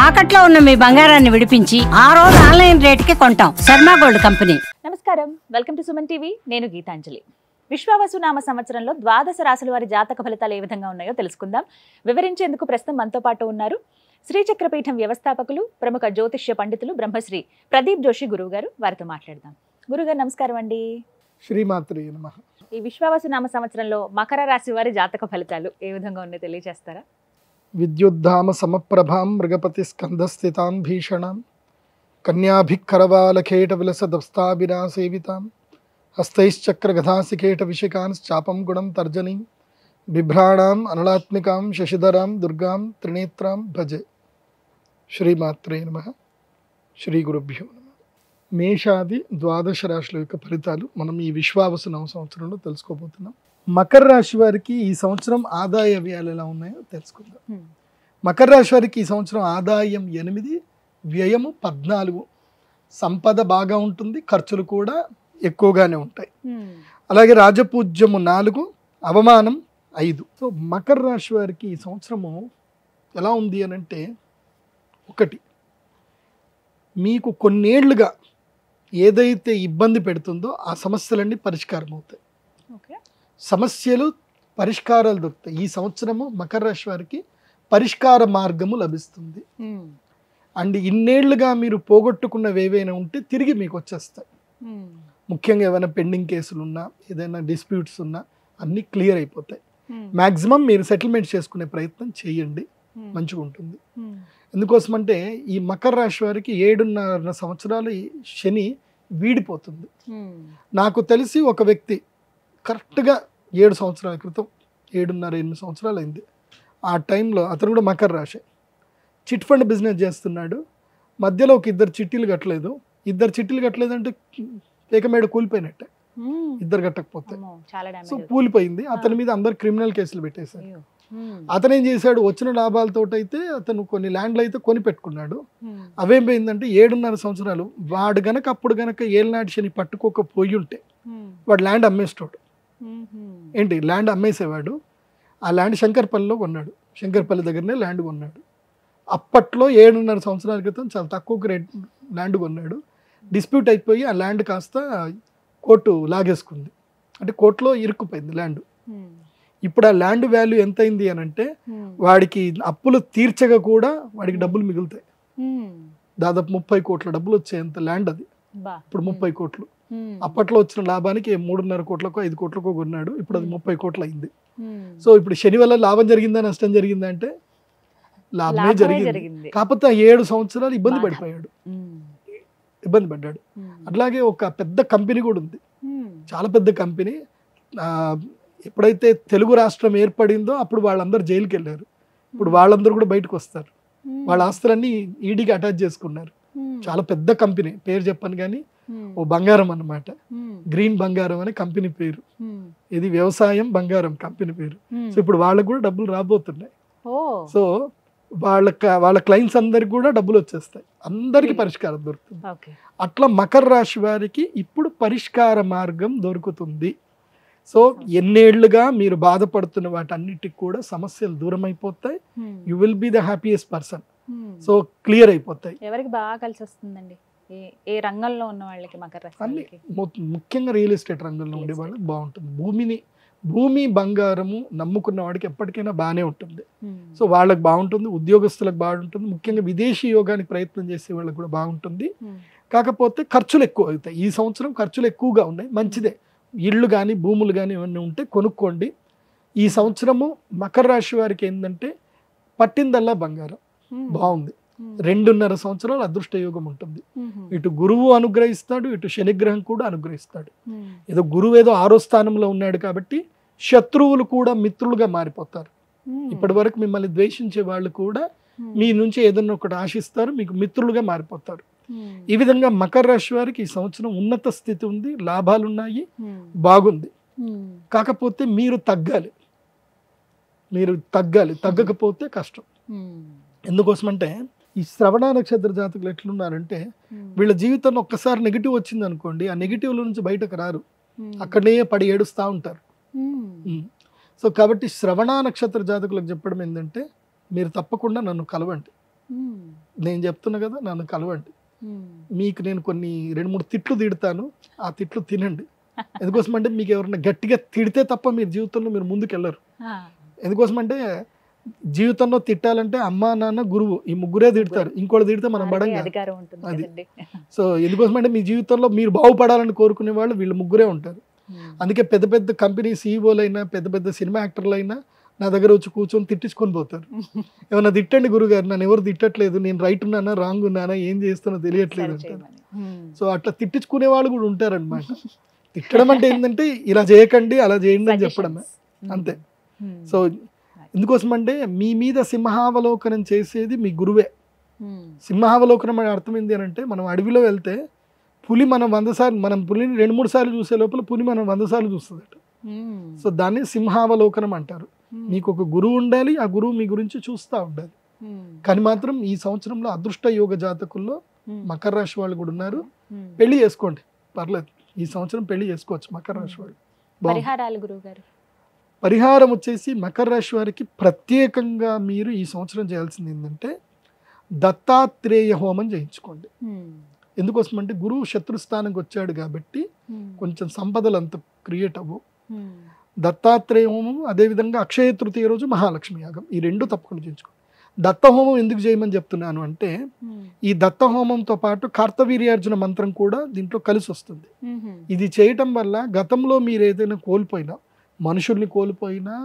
తాకట్లో ఉన్న మీ బంగారాన్ని విడిపించి ఆ రోజు ఆన్లైన్ రేటుకి కొంటాం. Sharma gold company. నమస్కారం, వెల్కమ్ టు సుమన్ టీవీ. నేను గీతాంజలి. విశ్వావసు నామ సంవత్సరంలో ద్వాదశ రాశుల వారి జాతక ఫలితాలు ఏ విధంగా ఉన్నాయో తెలుసుకుందాం. వివరించేందుకు ప్రస్తుతం మనతో పాటు ఉన్నారు శ్రీచక్రపీఠం వ్యవస్థాపకులు, ప్రముఖ జ్యోతిష్య పండితులు బ్రహ్మశ్రీ ప్రదీప్ జోషి గురువు గారు. వారితో మాట్లాడదాం. గురుగారు నమస్కారం అండి. శ్రీమాత్రే నమః. ఈ విశ్వావసు నామ సంవత్సరంలో మకర రాశి వారి జాతక ఫలితాలు ఏ విధంగా ఉన్నాయో తెలియజేస్తారా? విద్యుద్ధామ సమప్రభాం మృగపతి స్కంధస్థితాం భీషణాం కన్యాభిక్కరవాలకేట విలసదస్తాభిరా సేవితాం హస్తైశ్చక్రగధాసికేట విశికాంశ్చాపం గుణం తర్జనీం బిభ్రాణాం అనలాత్మికాం శశిధరాం దుర్గాం త్రినేత్రాం భజే. శ్రీమాత్రే నమః. శ్రీ గురుభ్యో నమః. మేషాది ద్వాదశ రాశుల యొక్క ఫలితాలు మనం ఈ విశ్వావసు నవ సంవత్సరంలో తెలుసుకోబోతున్నాం. మకర రాశి వారికి ఈ సంవత్సరం ఆదాయ వ్యయాలు ఎలా ఉన్నాయో తెలుసుకుందాం. మకర రాశి వారికి ఈ సంవత్సరం ఆదాయం 8, వ్యయము 14. సంపద బాగా ఉంటుంది, ఖర్చులు కూడా ఎక్కువగానే ఉంటాయి. అలాగే రాజపూజ్యము 4, అవమానం 5. సో మకర రాశి వారికి ఈ సంవత్సరము ఎలా ఉంది అని అంటే, ఒకటి, మీకు కొన్నేళ్లుగా ఏదైతే ఇబ్బంది పెడుతుందో ఆ సమస్యలన్నీ పరిష్కారం అవుతాయి. సమస్యలు పరిష్కారాలు దొరుకుతాయి. ఈ సంవత్సరము మకర రాశి వారికి పరిష్కార మార్గము లభిస్తుంది. అండ్ ఇన్నేళ్లుగా మీరు పోగొట్టుకున్నవి ఏవైనా ఉంటే తిరిగి మీకు వచ్చేస్తాయి. ముఖ్యంగా ఏమైనా పెండింగ్ కేసులు ఉన్నా, ఏదైనా డిస్ప్యూట్స్ ఉన్నా అన్నీ క్లియర్ అయిపోతాయి. మ్యాక్సిమం మీరు సెటిల్మెంట్ చేసుకునే ప్రయత్నం చేయండి, మంచిగా ఉంటుంది. ఎందుకోసమంటే ఈ మకర రాశి వారికి 7.5 సంవత్సరాలు శని వీడిపోతుంది. నాకు తెలిసి ఒక వ్యక్తి కరెక్ట్గా 7 సంవత్సరాల క్రితం, 7.5-8 సంవత్సరాలు అయింది, ఆ టైంలో అతను కూడా మకర రాశి, చిట్ ఫండ్ బిజినెస్ చేస్తున్నాడు. మధ్యలో ఒక 2 చిట్టీలు కట్టలేదు. 2 చిట్టీలు కట్టలేదంటే ఏకమేడ కూలిపోయినట్టే, 2 కట్టకపోతే. సో కూలిపోయింది. అతని మీద అందరు క్రిమినల్ కేసులు పెట్టేశారు. అతను ఏం చేశాడు, వచ్చిన లాభాలతో అయితే అతను కొన్ని ల్యాండ్లు అయితే కొని పెట్టుకున్నాడు. అవేం పోయిందంటే 7.5 సంవత్సరాలు వాడు గనక అప్పుడు గనక ఏళ్ళనాటి శని పట్టుకోకపోయి ఉంటే వాడు ల్యాండ్ అమ్మేస్తాడు. ఏంటి, ల్యాండ్ అమ్మేసేవాడు. ఆ ల్యాండ్ శంకర్పల్లిలో కొన్నాడు, శంకర్పల్లి దగ్గరనే ల్యాండ్ కొన్నాడు. అప్పట్లో 7.5 సంవత్సరాల క్రితం చాలా తక్కువకు ల్యాండ్ కొన్నాడు. డిస్ప్యూట్ అయిపోయి ఆ ల్యాండ్ కాస్త కోర్టు లాగేసుకుంది, అంటే కోర్టులో ఇరుక్కుపోయింది ల్యాండ్. ఇప్పుడు ఆ ల్యాండ్ వాల్యూ ఎంత అయింది అని అంటే, వాడికి అప్పులు తీర్చగా కూడా వాడికి డబ్బులు మిగులుతాయి. దాదాపు 30 కోట్ల డబ్బులు వచ్చేంత ల్యాండ్ అది. ఇప్పుడు 30 కోట్లు. అప్పట్లో వచ్చిన లాభానికి 3.5 కోట్లకో 5 కోట్లకో కొన్నాడు. ఇప్పుడు అది 30 కోట్లు అయింది. సో ఇప్పుడు శని వల్ల లాభం జరిగిందా నష్టం జరిగిందా అంటే లాభమే జరిగింది. కాకపోతే 7 సంవత్సరాలు ఇబ్బంది పడిపోయాడు, ఇబ్బంది పడ్డాడు. అట్లాగే ఒక పెద్ద కంపెనీ కూడా ఉంది, చాలా పెద్ద కంపెనీ. ఎప్పుడైతే తెలుగు రాష్ట్రం ఏర్పడిందో అప్పుడు వాళ్ళందరూ జైలుకి వెళ్ళారు. ఇప్పుడు వాళ్ళందరూ కూడా బయటకు వస్తారు. వాళ్ళ ఆస్తులన్నీ ఈడీకి అటాచ్ చేసుకున్నారు. చాలా పెద్ద కంపెనీ, పేరు చెప్పను కానీ ఓ బంగారం అన్నమాట, గ్రీన్ బంగారం అనే కంపెనీ పేరు. ఇది వ్యవసాయం బంగారం కంపెనీ పేరు. సో ఇప్పుడు వాళ్ళకు కూడా డబ్బులు రాబోతున్నాయి. సో వాళ్ళ క్లయింట్స్ అందరికి కూడా డబ్బులు వచ్చేస్తాయి, అందరికి పరిష్కారం దొరుకుతుంది. అట్లా మకర రాశి వారికి ఇప్పుడు పరిష్కార మార్గం దొరుకుతుంది. సో ఎన్నేళ్లుగా మీరు బాధపడుతున్న వాటన్నిటికి కూడా సమస్యలు దూరం అయిపోతాయి. You will be the happiest person. So clear అయిపోతాయి. ఎవరికి బాగా కలిసి వస్తుందండి? ఏ రంగంలో ఉన్న వాళ్ళకి మకర రాశి? ముఖ్యంగా రియల్ ఎస్టేట్ రంగంలో ఉండే వాళ్ళకి బాగుంటుంది. భూమి బంగారము నమ్ముకున్న వాడికి ఎప్పటికైనా బాగానే ఉంటుంది. సో వాళ్ళకి బాగుంటుంది, ఉద్యోగస్తులకు బాగుంటుంది, ముఖ్యంగా విదేశీ యోగానికి ప్రయత్నం చేసే వాళ్ళకి కూడా బాగుంటుంది. కాకపోతే ఖర్చులు ఎక్కువ అవుతాయి. ఈ సంవత్సరం ఖర్చులు ఎక్కువగా ఉన్నాయి. మంచిదే, ఇళ్ళు కానీ భూములు కానీ ఏమన్నా ఉంటే కొనుక్కోండి. ఈ సంవత్సరము మకర రాశి వారికి ఏంటంటే పట్టిందల్లా బంగారం బాగుంది. 2.5 సంవత్సరాలు అదృష్ట యోగం ఉంటుంది. ఇటు గురువు అనుగ్రహిస్తాడు, ఇటు శనిగ్రహం కూడా అనుగ్రహిస్తాడు. ఏదో గురువు ఏదో 6వ స్థానంలో ఉన్నాడు కాబట్టి శత్రువులు కూడా మిత్రులుగా మారిపోతారు. ఇప్పటి వరకు మిమ్మల్ని ద్వేషించే వాళ్ళు కూడా మీ నుంచి ఏదన్నా ఒకటి ఆశిస్తారు, మీకు మిత్రులుగా మారిపోతారు. ఈ విధంగా మకర రాశి వారికి ఈ సంవత్సరం ఉన్నత స్థితి ఉంది, లాభాలు ఉన్నాయి, బాగుంది. కాకపోతే మీరు తగ్గాలి, తగ్గకపోతే కష్టం. ఎందుకోసమంటే ఈ శ్రవణ నక్షత్ర జాతకులు ఎట్లున్నారంటే, వీళ్ళ జీవితంలో ఒక్కసారి నెగిటివ్ వచ్చింది అనుకోండి, ఆ నెగిటివ్ల నుంచి బయటకు రారు, అక్కడనే పడి ఏడుస్తూ ఉంటారు. సో కాబట్టి శ్రవణ నక్షత్ర జాతకులకు చెప్పడం ఏంటంటే, మీరు తప్పకుండా నన్ను కలవండి, నేను చెప్తున్నా కదా, నన్ను కలవండి. మీకు నేను కొన్ని 2-3 తిట్లు తిడతాను, ఆ తిట్లు తినండి. ఎందుకోసం అంటే మీకు ఎవరైనా గట్టిగా తిడితే తప్ప మీరు జీవితంలో మీరు ముందుకెళ్ళరు. ఎందుకోసం అంటే జీవితంలో తిట్టాలంటే అమ్మ నాన్న గురువు ఈ ముగ్గురే తిడతారు, ఇంకోటి తిడితే మనం బడంగా. అది సో ఎందుకోసం అంటే మీ జీవితంలో మీరు బాగుపడాలని కోరుకునే వాళ్ళు వీళ్ళు ముగ్గురే ఉంటారు. అందుకే పెద్ద పెద్ద కంపెనీ సీఈఓలైనా పెద్ద పెద్ద సినిమా యాక్టర్లైనా నా దగ్గర వచ్చి కూర్చొని తిట్టించుకొని పోతారు. ఏమన్నా తిట్టండి గురుగారు, నన్ను ఎవరు తిట్టట్లేదు, నేను రైట్ ఉన్నానా రాంగ్ ఉన్నానా ఏం చేస్తున్నా తెలియట్లేదు అంటారు. సో అట్లా తిట్టించుకునే వాళ్ళు కూడా ఉంటారనమాట. తిట్టడం అంటే ఏంటంటే ఇలా చేయకండి అలా చేయండి అని చెప్పడమే, అంతే. సో ఎందుకోసం అంటే మీ మీద సింహావలోకనం చేసేది మీ గురువే. సింహావలోకనం అనే అర్థం ఏంటి అని అంటే, మనం అడవిలో వెళ్తే పులి మనం 100 సార్లు, మనం పులిని 2-3 సార్లు చూసే లోపల పులి మనం 100 సార్లు చూస్తుందట. సో దాన్ని సింహావలోకనం అంటారు. మీకు ఒక గురువు ఉండాలి, ఆ గురువు మీ గురించి చూస్తూ ఉండాలి. కానీ మాత్రం ఈ సంవత్సరంలో అదృష్ట యోగ జాతకుల్లో మకర రాశి వాళ్ళు కూడా ఉన్నారు. పెళ్లి చేసుకోండి, పర్లేదు, ఈ సంవత్సరం పెళ్లి చేసుకోవచ్చు మకర రాశి వాళ్ళు. పరిహారాలు గురువుగారు? పరిహారం వచ్చేసి మకర రాశి వారికి ప్రత్యేకంగా మీరు ఈ సంవత్సరం చేయాల్సింది ఏంటంటే దత్తాత్రేయ హోమం చేయించుకోండి. ఎందుకోసం అంటే గురువు శత్రుస్థానంకి వచ్చాడు కాబట్టి కొంచెం సంపదలు అంత క్రియేట్ అవ్వు. దత్తాత్రేయ హోమం, అదేవిధంగా అక్షయ తృతీయ రోజు మహాలక్ష్మి యాగం, ఈ 2 తప్పకుండా చేయించుకోండి. దత్త హోమం ఎందుకు చేయమని చెప్తున్నాను అంటే, ఈ దత్త హోమంతో పాటు కార్తవీర్యార్జున మంత్రం కూడా దీంట్లో కలిసి వస్తుంది. ఇది చేయటం వల్ల గతంలో మీరు ఏదైనా కోల్పోయినా, మనుషుల్ని కోల్పోయినా,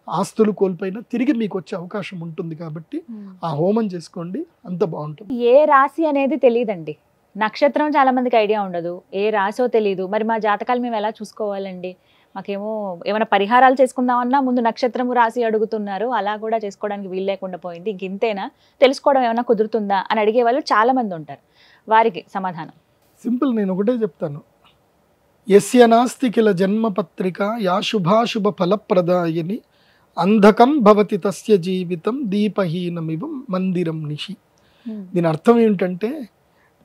ఆస్తులు కోల్పోయినా తిరిగి మీకు వచ్చే అవకాశం ఉంటుంది. కాబట్టి ఆ హోమం చేసుకోండి, అంత బాగుంటుంది. ఏ రాశి అనేది తెలియదండి, నక్షత్రం చాలా మందికి ఐడియా ఉండదు, ఏ రాశో తెలియదు. మరి మా జాతకాలు మేము ఎలా చూసుకోవాలండి? మాకేమో ఏమైనా పరిహారాలు చేసుకుందామన్నా ముందు నక్షత్రము రాశి అడుగుతున్నారు, అలా కూడా చేసుకోవడానికి వీలు లేకుండా పోయింది. ఇంక ఇంతేనా, తెలుసుకోవడం ఏమైనా కుదురుతుందా అని అడిగే వాళ్ళు చాలా మంది ఉంటారు. వారికి సమాధానం సింపుల్, నేను ఒకటే చెప్తాను. యస్య నాస్తి కిల జన్మపత్రిక యా శుభాశుభ ఫలప్రదాయని అంధకం భవతి తస్య జీవితం దీపహీనమివ మందిరం నిషి. దీని అర్థం ఏంటంటే,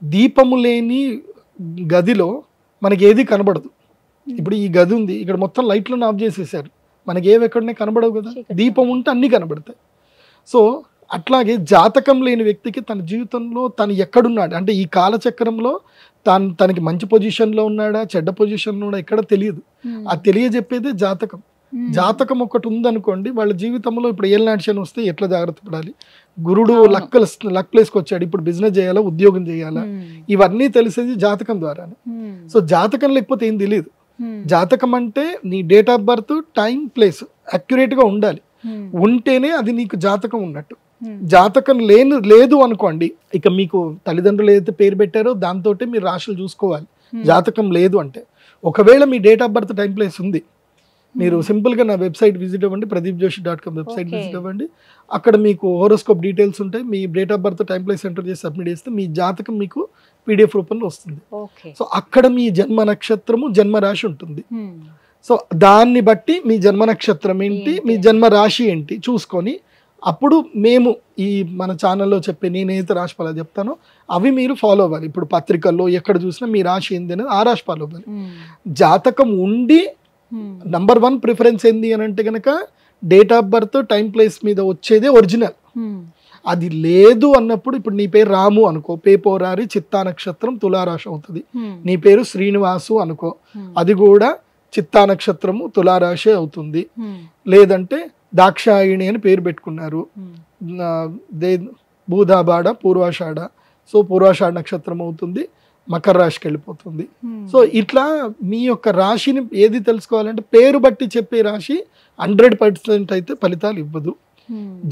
దీపము లేని గదిలో మనకి ఏది కనబడదు. ఇప్పుడు ఈ గది ఉంది, ఇక్కడ మొత్తం లైట్లను ఆఫ్ చేసేసారు, మనకి ఏవి ఎక్కడనే కనబడవు కదా. దీపం ఉంటే అన్నీ కనబడతాయి. సో అట్లాగే జాతకం లేని వ్యక్తికి తన జీవితంలో తను ఎక్కడున్నాడు అంటే, ఈ కాలచక్రంలో తనకి మంచి పొజిషన్లో ఉన్నాడా చెడ్డ పొజిషన్లో ఉన్నాడా ఎక్కడ తెలియదు. అది తెలియజెప్పేదే జాతకం. జాతకం ఒకటి ఉందనుకోండి, వాళ్ళ జీవితంలో ఇప్పుడు ఏళ్ళనాటి శని వస్తే ఎట్లా జాగ్రత్త పడాలి, గురుడు లక్ ప్లేస్కి వచ్చాడు, ఇప్పుడు బిజినెస్ చేయాలా ఉద్యోగం చేయాలా, ఇవన్నీ తెలిసేది జాతకం ద్వారానే. సో జాతకం లేకపోతే ఏం తెలియదు. జాతకం అంటే నీ date of birth, time, place అక్యురేట్గా ఉండాలి. ఉంటేనే అది నీకు జాతకం ఉన్నట్టు. జాతకం లేదు అనుకోండి, ఇక మీకు తల్లిదండ్రులు ఏదైతే పేరు పెట్టారో దాంతో మీరు రాశులు చూసుకోవాలి. జాతకం లేదు అంటే, ఒకవేళ మీ date of birth, time, place ఉంది, మీరు సింపుల్గా నా వెబ్సైట్ విజిట్ అవ్వండి, pradeepjoshi.com వెబ్సైట్ విజిట్ అవ్వండి. అక్కడ మీకు హోరోస్కోప్ డీటెయిల్స్ ఉంటాయి. మీ date of birth, time, place enter చేసి సబ్మిట్ చేస్తే మీ జాతకం మీకు PDF రూపంలో వస్తుంది. సో అక్కడ మీ జన్మ నక్షత్రము, జన్మ రాశి ఉంటుంది. సో దాన్ని బట్టి మీ జన్మ నక్షత్రం ఏంటి, మీ జన్మ రాశి ఏంటి చూసుకొని అప్పుడు మేము ఈ మన ఛానల్లో చెప్పే నేనైతే రాశి ఫలాలు చెప్తానో అవి మీరు ఫాలో అవ్వాలి. ఇప్పుడు పత్రికల్లో ఎక్కడ చూసినా మీ రాశి ఏంది అనేది ఆ రాశి ఫాలో అవ్వాలి. జాతకం ఉండి నంబర్ 1 ప్రిఫరెన్స్ ఏంది అని అంటే కనుక date of birth, time, place మీద వచ్చేదే ఒరిజినల్. అది లేదు అన్నప్పుడు, ఇప్పుడు నీ పేరు రాము అనుకో, పేపోరారి చిత్తా నక్షత్రం తులారాశి అవుతుంది. నీ పేరు శ్రీనివాసు అనుకో, అది కూడా చిత్తా నక్షత్రము తులారాశి అవుతుంది. లేదంటే దాక్షాయిణి అని పేరు పెట్టుకున్నారు, భూదాబాడ, పూర్వాషాఢ, సో పూర్వాషాఢ నక్షత్రం అవుతుంది, మకర రాశికి వెళ్ళిపోతుంది. సో ఇట్లా మీ యొక్క రాశిని ఏది తెలుసుకోవాలంటే, పేరు బట్టి చెప్పే రాశి 100% అయితే ఫలితాలు ఇవ్వదు.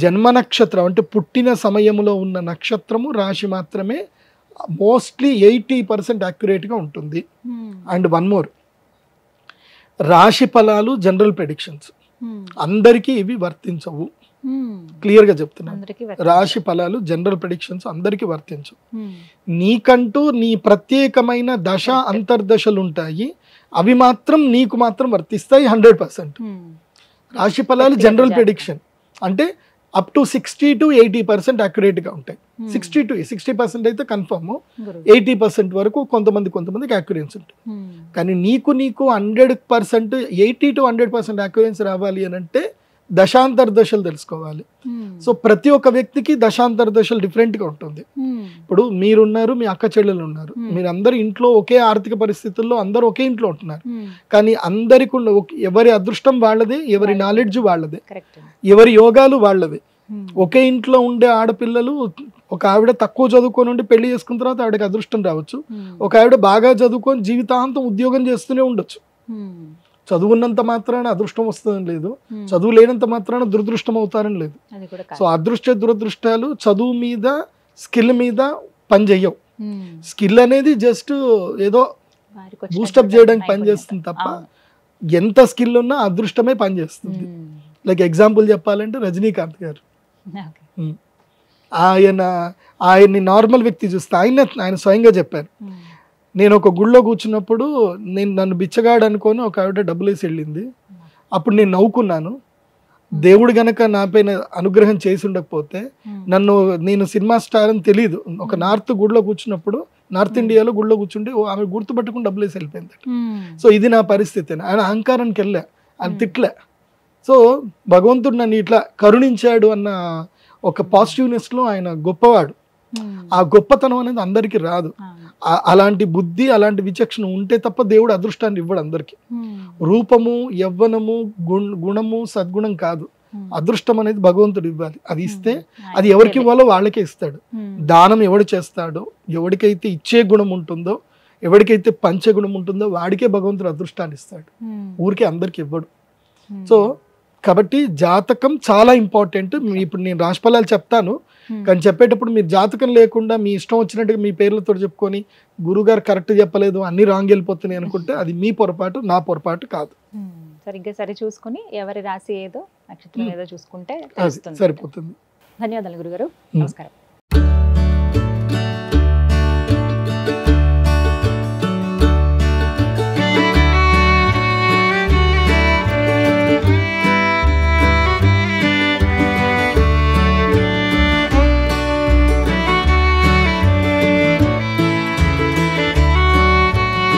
జన్మ నక్షత్రం అంటే పుట్టిన సమయంలో ఉన్న నక్షత్రము, రాశి మాత్రమే మోస్ట్లీ 80% యాక్యురేట్గా ఉంటుంది. అండ్ వన్ మోర్, రాశి ఫలాలు జనరల్ ప్రెడిక్షన్స్ అందరికీ ఇవి వర్తించవు. క్లియర్గా చెప్తున్నాను, రాశి ఫలాలు జనరల్ ప్రెడిక్షన్స్ అందరికీ వర్తించవు. నీకంటూ నీ ప్రత్యేకమైన దశ అంతర్దశలు ఉంటాయి, అవి మాత్రం నీకు మాత్రం వర్తిస్తాయి 100%. రాశి ఫలాలు జనరల్ ప్రెడిక్షన్ అంటే అప్ టు 60 to 80% యాక్యురేట్గా ఉంటాయి. 60% అయితే కన్ఫర్మ్, 80% వరకు కొంతమందికి యాక్యురెన్సీ ఉంటుంది. కానీ నీకు 100% 80 to 100% యాక్యురెన్సీ రావాలి అని అంటే దశాంతర దశలు తెలుసుకోవాలి. సో ప్రతి ఒక్క వ్యక్తికి దశాంతర దశలు డిఫరెంట్గా ఉంటుంది. ఇప్పుడు మీరున్నారు, మీ అక్క చెల్లెలు ఉన్నారు, మీరు అందరు ఇంట్లో ఒకే ఆర్థిక పరిస్థితుల్లో అందరూ ఒకే ఇంట్లో ఉంటున్నారు. కానీ అందరికి ఎవరి అదృష్టం వాళ్ళదే, ఎవరి నాలెడ్జ్ వాళ్ళదే, ఎవరి యోగాలు వాళ్ళదే. ఒకే ఇంట్లో ఉండే ఆడపిల్లలు, ఒక ఆవిడ తక్కువ చదువుకొని ఉండి పెళ్లి చేసుకున్న తర్వాత ఆవిడకి అదృష్టం రావచ్చు. ఒక ఆవిడ బాగా చదువుకొని జీవితాంతం ఉద్యోగం చేస్తూనే ఉండొచ్చు. చదువున్నంత మాత్రాన అదృష్టం వస్తుందని లేదు, చదువు లేనంత మాత్రాన దురదృష్టం అవుతారని లేదు. సో అదృష్ట దురదృష్టాలు చదువు మీద, స్కిల్ మీద పని చెయ్యవు. స్కిల్ అనేది జస్ట్ ఏదో బూస్టప్ చేయడానికి పనిచేస్తుంది తప్ప ఎంత స్కిల్ ఉన్నా అదృష్టమే పనిచేస్తుంది. లైక్ ఎగ్జాంపుల్ చెప్పాలంటే రజనీకాంత్ గారు, ఆయన్ని నార్మల్ వ్యక్తి చూస్తే ఆయన స్వయంగా చెప్పారు, నేను ఒక గుళ్ళో కూర్చున్నప్పుడు నన్ను బిచ్చగాడు అనుకొని ఒక ఆవిడ డబ్బులు వేసి వెళ్ళింది. అప్పుడు నేను నవ్వుకున్నాను. దేవుడు గనక నాపైన అనుగ్రహం చేసి ఉండకపోతే నేను సినిమా స్టార్ అని తెలియదు. ఒక నార్త్ గుడిలో కూర్చున్నప్పుడు, నార్త్ ఇండియాలో గుడిలో కూర్చుంటే ఆమె గుర్తుపట్టుకుని డబ్బులు వేసి వెళ్ళిపోయింది. సో ఇది నా పరిస్థితి. ఆయన అహంకారానికి వెళ్ళా, ఆయన తిట్లే. సో భగవంతుడు నన్ను ఇట్లా కరుణించాడు అన్న ఒక పాజిటివ్నెస్ లో ఆయన గొప్పవాడు. ఆ గొప్పతనం అనేది అందరికీ రాదు. అలాంటి బుద్ధి, అలాంటి విచక్షణ ఉంటే తప్ప దేవుడు అదృష్టాన్ని ఇవ్వడు అందరికి. రూపము, యవ్వనము, గుణము, సద్గుణం కాదు, అదృష్టం అనేది భగవంతుడు ఇవ్వాలి. అది ఇస్తే అది ఎవరికి ఇవ్వాలో వాళ్ళకే ఇస్తాడు. దానం ఎవడు చేస్తాడో, ఎవరికైతే ఇచ్చే గుణం ఉంటుందో, ఎవరికైతే పంచే గుణం ఉంటుందో వాడికే భగవంతుడు అదృష్టాన్ని ఇస్తాడు, ఊరికే అందరికి ఇవ్వడు. సో కాబట్టి జాతకం చాలా ఇంపార్టెంట్. ఇప్పుడు నేను రాశిఫలాలు చెప్తాను, కానీ చెప్పేటప్పుడు మీరు జాతకం లేకుండా మీ ఇష్టం వచ్చినట్టుగా మీ పేర్లతో చెప్పుకొని గురుగారు కరెక్ట్ చెప్పలేదు, అన్ని రాంగ్ వెళ్ళిపోతున్నాయి అనుకుంటే అది మీ పొరపాటు, నా పొరపాటు కాదు. సరిగ్గా సరి చూసుకుని ఎవరి రాశి ఏదో, నక్షత్రం ఏదో చూసుకుంటే సరిపోతుంది. ధన్యవాదాలు గురుగారు. నమస్కారం.